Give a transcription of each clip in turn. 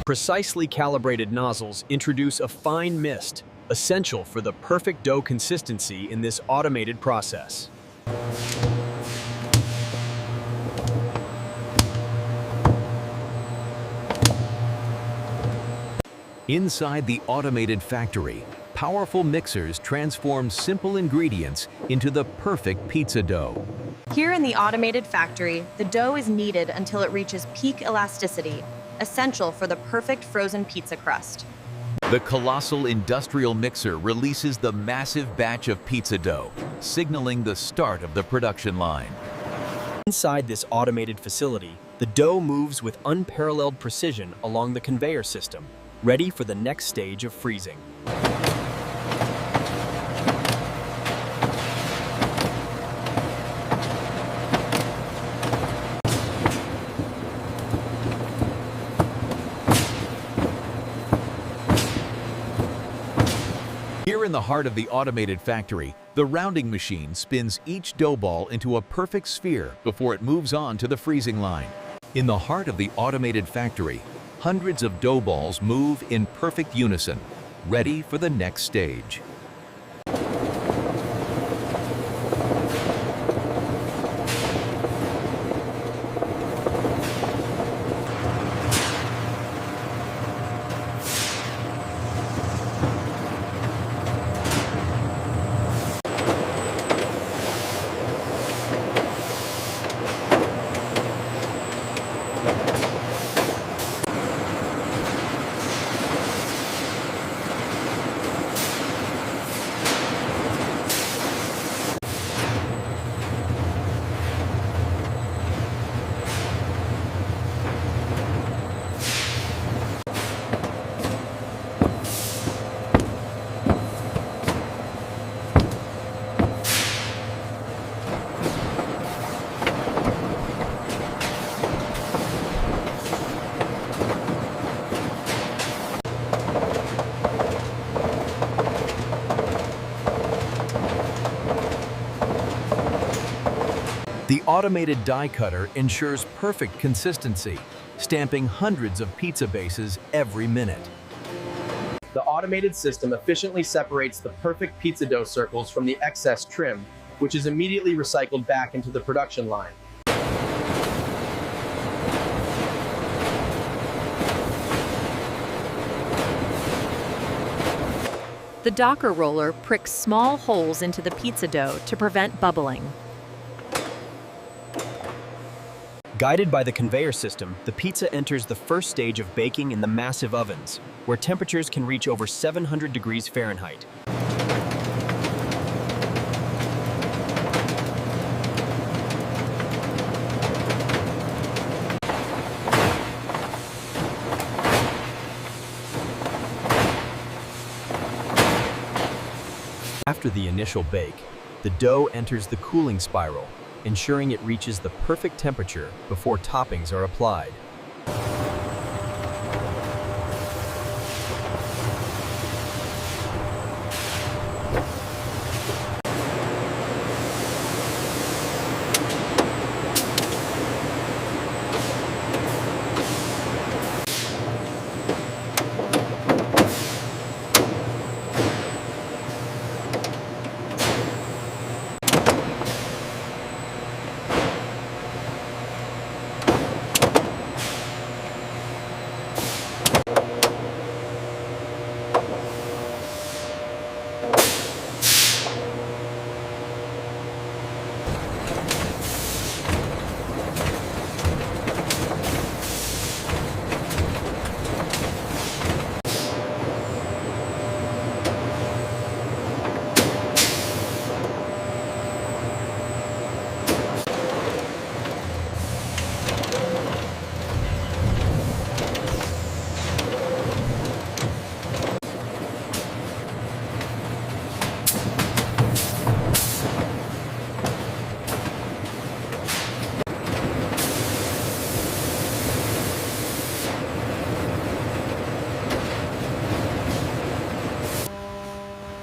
Precisely calibrated nozzles introduce a fine mist, essential for the perfect dough consistency in this automated process. Inside the automated factory, powerful mixers transform simple ingredients into the perfect pizza dough. Here in the automated factory, the dough is kneaded until it reaches peak elasticity, essential for the perfect frozen pizza crust. The colossal industrial mixer releases the massive batch of pizza dough, signaling the start of the production line. Inside this automated facility, the dough moves with unparalleled precision along the conveyor system, ready for the next stage of freezing. Here in the heart of the automated factory, the rounding machine spins each dough ball into a perfect sphere before it moves on to the freezing line. In the heart of the automated factory, hundreds of dough balls move in perfect unison, ready for the next stage. The automated die cutter ensures perfect consistency, stamping hundreds of pizza bases every minute. The automated system efficiently separates the perfect pizza dough circles from the excess trim, which is immediately recycled back into the production line. The docker roller pricks small holes into the pizza dough to prevent bubbling. Guided by the conveyor system, the pizza enters the first stage of baking in the massive ovens, where temperatures can reach over 700 degrees Fahrenheit. After the initial bake, the dough enters the cooling spiral, ensuring it reaches the perfect temperature before toppings are applied.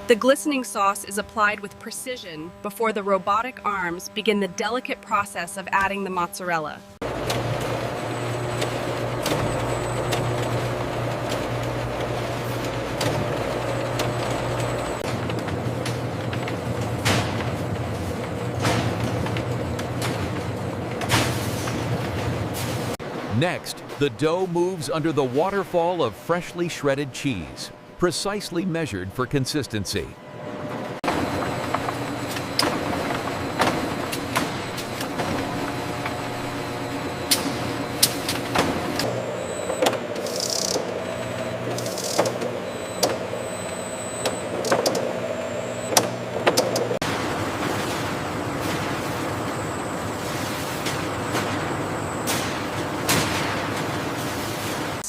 The glistening sauce is applied with precision before the robotic arms begin the delicate process of adding the mozzarella. Next, the dough moves under the waterfall of freshly shredded cheese, precisely measured for consistency.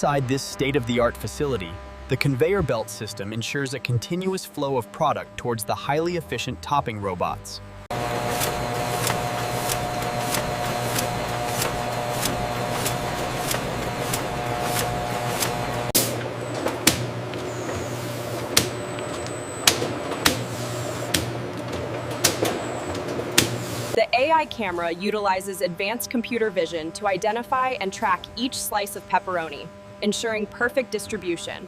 Inside this state-of-the-art facility, the conveyor belt system ensures a continuous flow of product towards the highly efficient topping robots. The AI camera utilizes advanced computer vision to identify and track each slice of pepperoni, ensuring perfect distribution.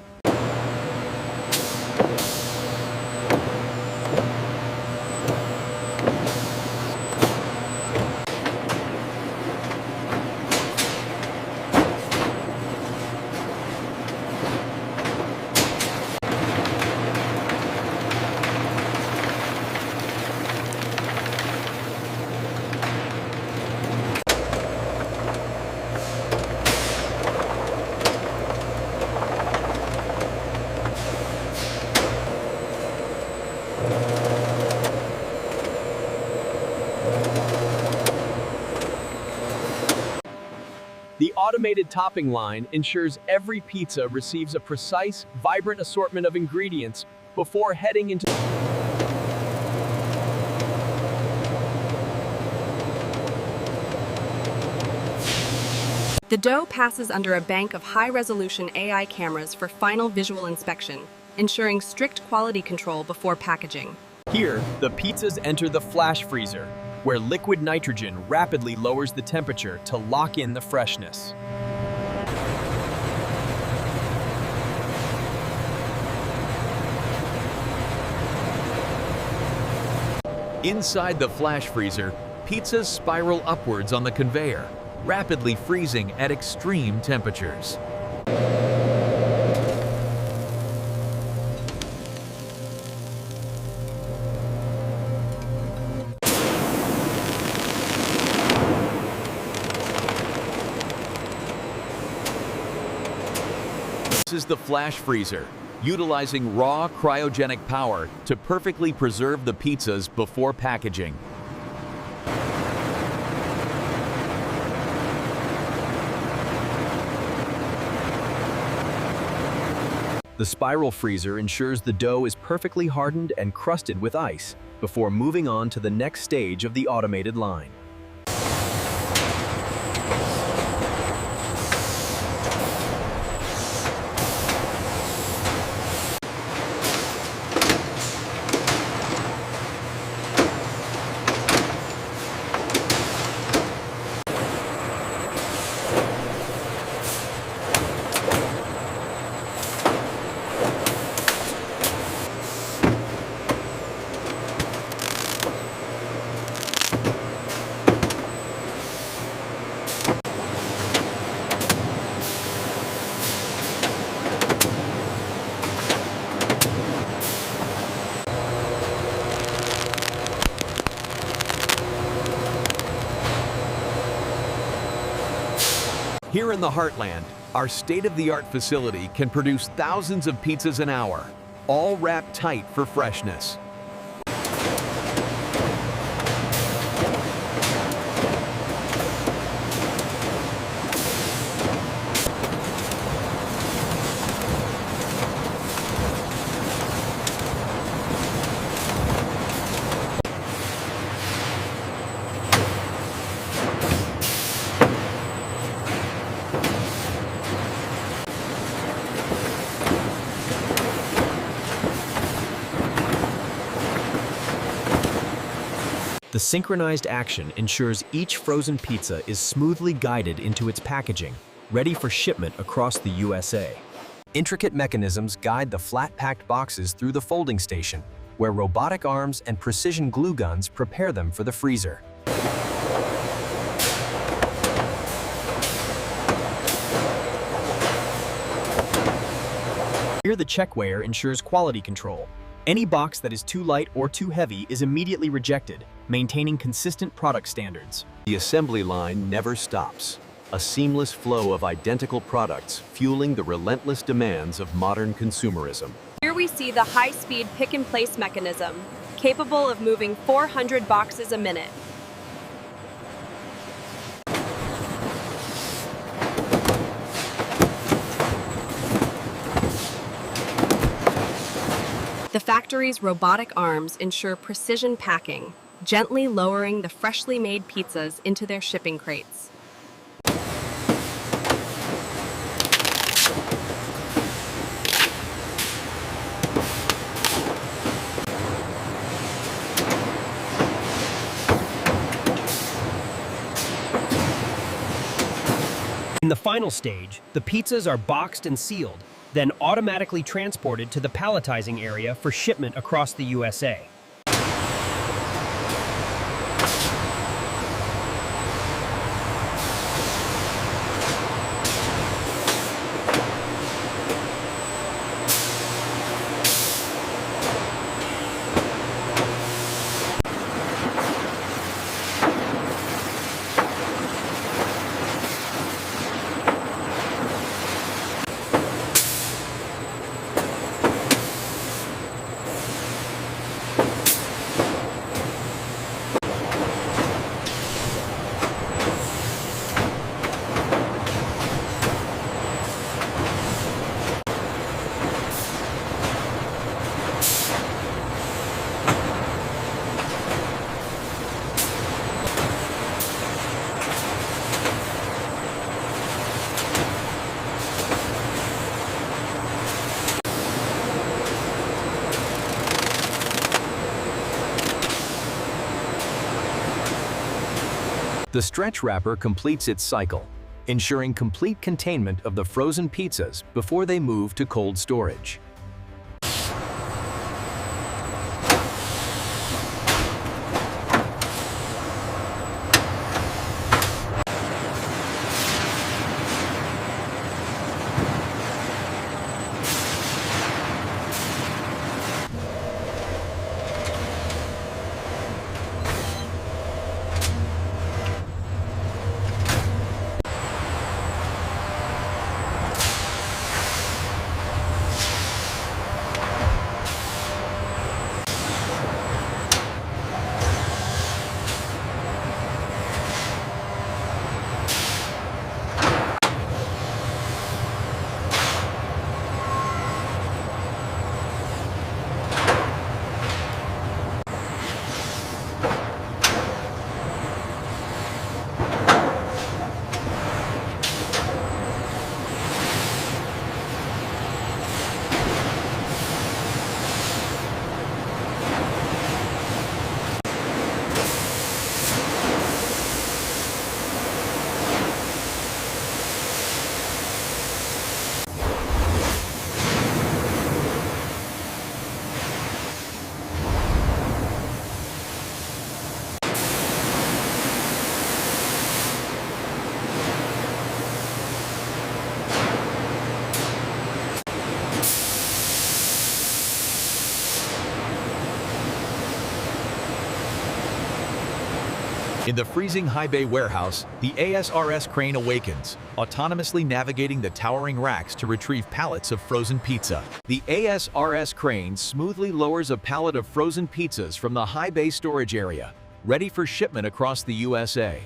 The automated topping line ensures every pizza receives a precise, vibrant assortment of ingredients before heading into The dough passes under a bank of high-resolution AI cameras for final visual inspection, ensuring strict quality control before packaging. Here, the pizzas enter the flash freezer, where liquid nitrogen rapidly lowers the temperature to lock in the freshness. Inside the flash freezer, pizzas spiral upwards on the conveyor, rapidly freezing at extreme temperatures. This is the flash freezer, utilizing raw cryogenic power to perfectly preserve the pizzas before packaging. The spiral freezer ensures the dough is perfectly hardened and crusted with ice before moving on to the next stage of the automated line. Here in the heartland, our state-of-the-art facility can produce thousands of pizzas an hour, all wrapped tight for freshness. The synchronized action ensures each frozen pizza is smoothly guided into its packaging, ready for shipment across the USA. Intricate mechanisms guide the flat-packed boxes through the folding station, where robotic arms and precision glue guns prepare them for the freezer. Here, the checkweigher ensures quality control. Any box that is too light or too heavy is immediately rejected, maintaining consistent product standards. The assembly line never stops. A seamless flow of identical products fueling the relentless demands of modern consumerism. Here we see the high-speed pick-and-place mechanism, capable of moving 400 boxes a minute. The factory's robotic arms ensure precision packing, gently lowering the freshly made pizzas into their shipping crates. In the final stage, the pizzas are boxed and sealed, then automatically transported to the palletizing area for shipment across the USA. The stretch wrapper completes its cycle, ensuring complete containment of the frozen pizzas before they move to cold storage. In the freezing high bay warehouse, the ASRS crane awakens, autonomously navigating the towering racks to retrieve pallets of frozen pizza. The ASRS crane smoothly lowers a pallet of frozen pizzas from the high bay storage area, ready for shipment across the USA.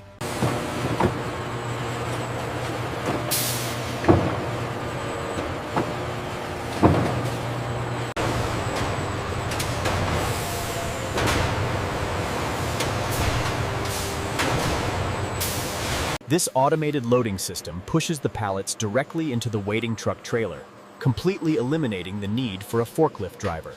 This automated loading system pushes the pallets directly into the waiting truck trailer, completely eliminating the need for a forklift driver.